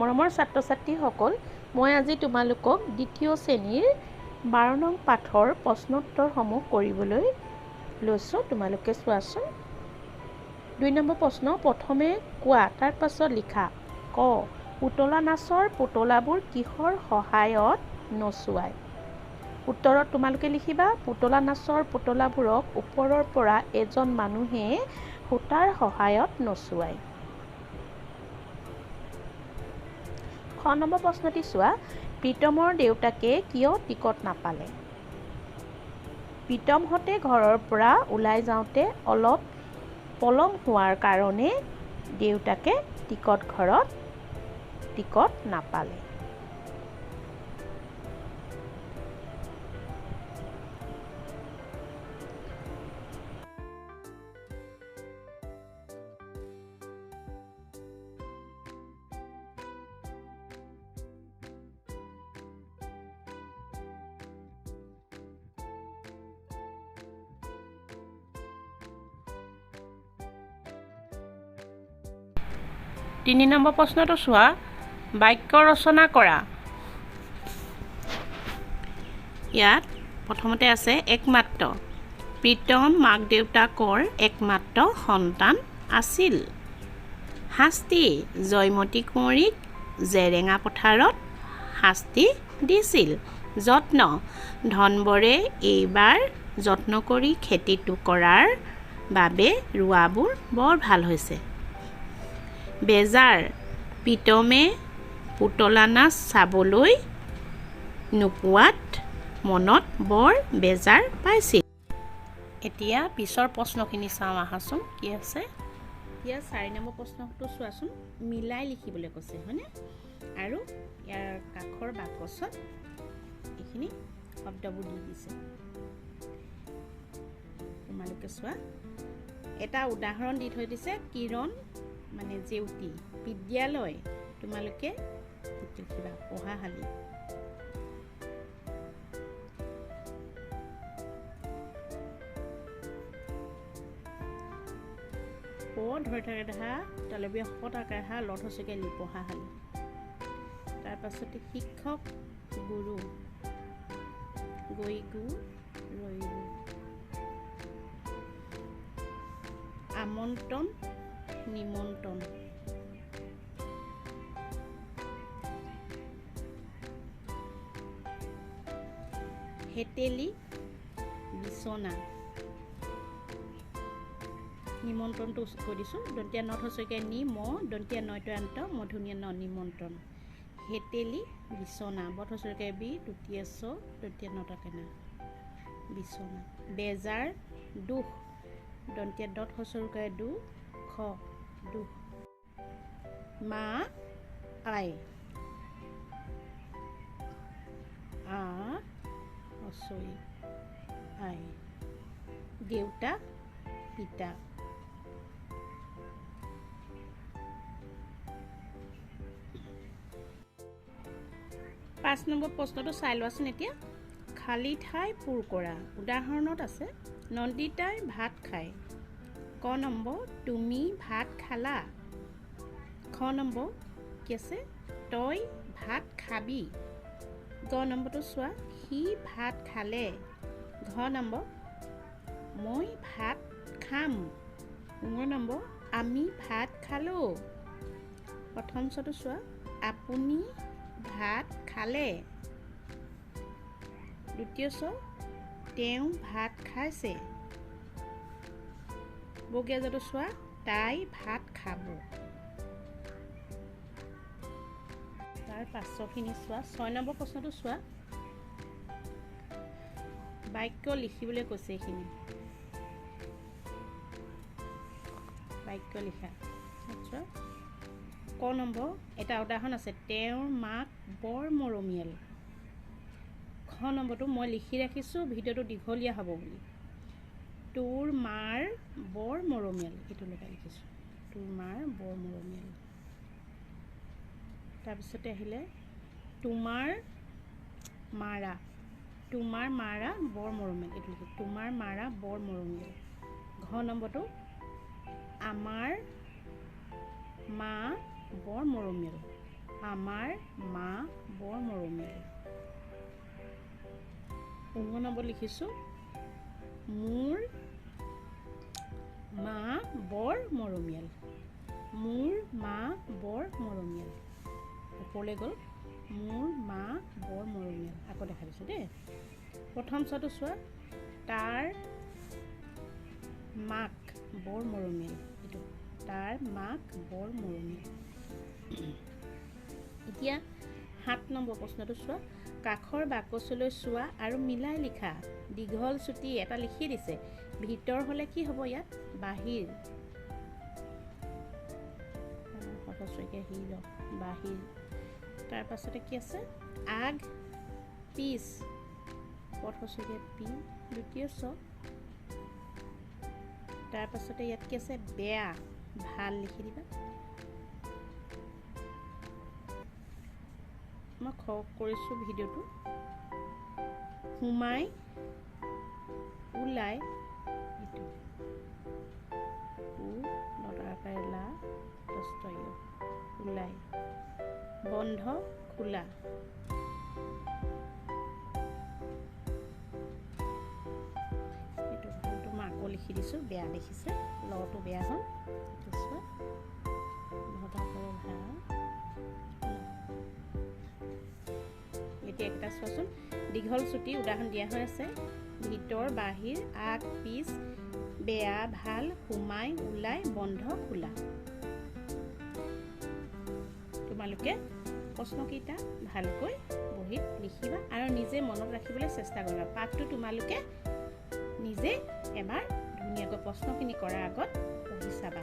মৰমৰ ছাত্ৰ ছাত্ৰীসকল, মই আজি তোমালোকক দ্বিতীয় শ্ৰেণীৰ 12 নং পাঠৰ প্ৰশ্নোত্তৰসমূহ কৰিবলৈ লৈছোঁ। তোমালোকে চোৱাচোন। 2 নম্বৰ প্ৰশ্ন, প্ৰথমে কোৱা, তাৰ পাছত লিখা। ক, পুতলা নাচৰ পুতলাবোৰ কিহৰ সহায়ত নচুৱায়? উত্তৰত তোমালোকে লিখিবা, পুতলা নাচৰ পুতলাবোৰক ওপৰৰ পৰা এজন মানুহে সূতাৰ সহায়ত নচুৱায়। খ নম্বৰ প্ৰশ্নটি চোৱা, প্ৰীতমৰ দেউতাকে কিয় টিকট নাপালে? প্ৰীতমহঁতে ঘৰৰ পৰা ওলাই যাওঁতে অলপ পলম হোৱাৰ কাৰণে দেউতাকে টিকট নাপালে। তিনি নম্বৰ প্ৰশ্নটো চোৱা, বাক্য ৰচনা কৰা। ইয়াত প্ৰথমতে আছে একমাত্ৰ। প্ৰীতম মাক দেউতাকৰ একমাত্ৰ সন্তান আছিল। শাস্তি, জয়মতী কুঁৱৰীক জেৰেঙা পথাৰত শাস্তি দিছিল। যত্ন, ধনবৰে এইবাৰ যত্ন কৰি খেতিটো কৰাৰ বাবে ৰোৱাবোৰ বৰ ভাল হৈছে। বেজাৰ, প্ৰীতমে পুতলা নাচ চাবলৈ নোপোৱাত মনত বৰ বেজাৰ পাইছিল। এতিয়া পিছৰ প্ৰশ্নখিনি চাওঁ আহাচোন, কি আছে। ইয়াৰ 4 নম্বৰ প্ৰশ্নটো চোৱাচোন, মিলাই লিখিবলৈ কৈছে, হয়নে? আৰু ইয়াৰ কাষৰ বাকচত এইখিনি শব্দবোৰ দি দিছে। তোমালোকে চোৱা, এটা উদাহৰণ দি থৈ দিছে, কিৰণ মানে জেউতি, বিদ্যালয়, তোমালোকে লিখিবা পঢ়াশালী। ধৰি থাকে দেখা, তালবীয়া সতাকে হা লথ হৈছে লি পঢ়াশালী। তাৰপাছতে শিক্ষক, গুৰু, গৈ গু ৰৈ গু। আমন্ত্ৰণ, নিমন্ত্ৰণ। হেতেলি, বিচনা। নিমন্ত্ৰণটো কৈ দিছোঁ, দন্তীয়া নথ হচৈকে নি ম, দন্তীয়া নয়তয়ান্ত মধুনীয়া ন, নিমন্ত্ৰণ। হেতেলি, বিচনা, বথ হচৈকে বি, তৃতীয় চ, দন্তীয়া নটাকে না, বিচনা। বেজাৰ, দুখ, দন্তীয়া দত হচৰুকে দু, খ, দুখ। মা, আই, আ, হচৈ, আই। দেউতা, পিতা। 5 নম্বৰ প্ৰশ্নটো চাই লোৱাচোন এতিয়া। খালী ঠাই পূৰ কৰা। উদাহৰণত আছে, নন্দিতাই ভাত খায়। ক নম্বৰ, তুমি ভাত খালা। খ নম্বৰ কি আছে, তই ভাত খাবি। গ নম্বৰটো চোৱা, সি ভাত খালে। ঘ নম্বৰ, মই ভাত খাম। ঙ নম্বৰ, আমি ভাত খালোঁ। প্ৰথম চটো চোৱা, আপুনি ভাত খালে। দ্বিতীয় চ, তেওঁ ভাত খাইছে। বগীয়া জটো চোৱা, তাই ভাত খাব। তাৰ পাছৰখিনি চোৱা, 6 নম্বৰ প্ৰশ্নটো চোৱা, বাক্য লিখিবলৈ কৈছে। এইখিনি বাক্য লিখা। আচ্ছা, ক নম্বৰ, এটা উদাহৰণ আছে, তেওঁৰ মাক বৰ মৰমীয়াল। খ নম্বৰটো মই লিখি ৰাখিছোঁ, ভিডিঅ'টো দীঘলীয়া হ'ব বুলি। তোৰ মাৰ বৰ মৰমীয়াল, এইটো লগাই লিখিছোঁ, তোৰ মাৰ বৰ মৰমীয়াল। তাৰপিছতে আহিলে, তোমাৰ মাৰা, তোমাৰ মাৰা বৰ মৰমীয়াল, এইটো লিখিছোঁ, তোমাৰ মাৰা বৰ মৰমীয়াল। ঘ নম্বৰটো, আমাৰ মা বৰ মৰমীয়াল। আমাৰ মা বৰ মৰমীয়াল। 15 নম্বৰ লিখিছোঁ, মোৰ মা বৰ মৰমীয়াল। মোৰ মা বৰ মৰমীয়াল। ওপৰলৈ গ'ল, মোৰ মা বৰ মৰমীয়াল। আকৌ দেখা দিছোঁ দেই। প্ৰথম চোৱাটো চোৱা, তাৰ মাক বৰ মৰমীয়াল। এইটো তাৰ মাক বৰ মৰমীয়াল। এতিয়া 7 নম্বৰ প্ৰশ্নটো চোৱা, কাষৰ বাকচলৈ চোৱা আৰু মিলাই লিখা। দীঘল চুটি এটা লিখি দিছে, ভিতৰ হ'লে কি হ'ব ইয়াত? বাহিৰ। বাহিৰ। তাৰ পাছতে কি আছে? আগ পিছ। পি দ্বিতীয় চ। তাৰ পাছতে ইয়াত কি আছে? বেয়া ভাল লিখি দিবা। মই কৰিছোঁ ভিডিঅ'টো। সোমাই ওলাই, এইটো ওলাই। বন্ধ খোলা। এইটো ভালটো মই আকৌ লিখি দিছোঁ, বেয়া দেখিছে, লটো বেয়া হ'ল। এতিয়া একটা চোৱাচোন, দীঘল চুটি উদাহৰণ দিয়া হৈ আছে। ভিতৰ বাহিৰ, আগ পিছ, বেয়া ভাল, সোমাই ওলাই, বন্ধ খোলা। তোমালোকে প্ৰশ্নকেইটা ভালকৈ বহীত লিখিবা আৰু নিজে মনত ৰাখিবলৈ চেষ্টা কৰিবা। পাঠটো তোমালোকে নিজে এবাৰ ধুনীয়াকৈ প্ৰশ্নখিনি কৰাৰ আগত পঢ়ি চাবা।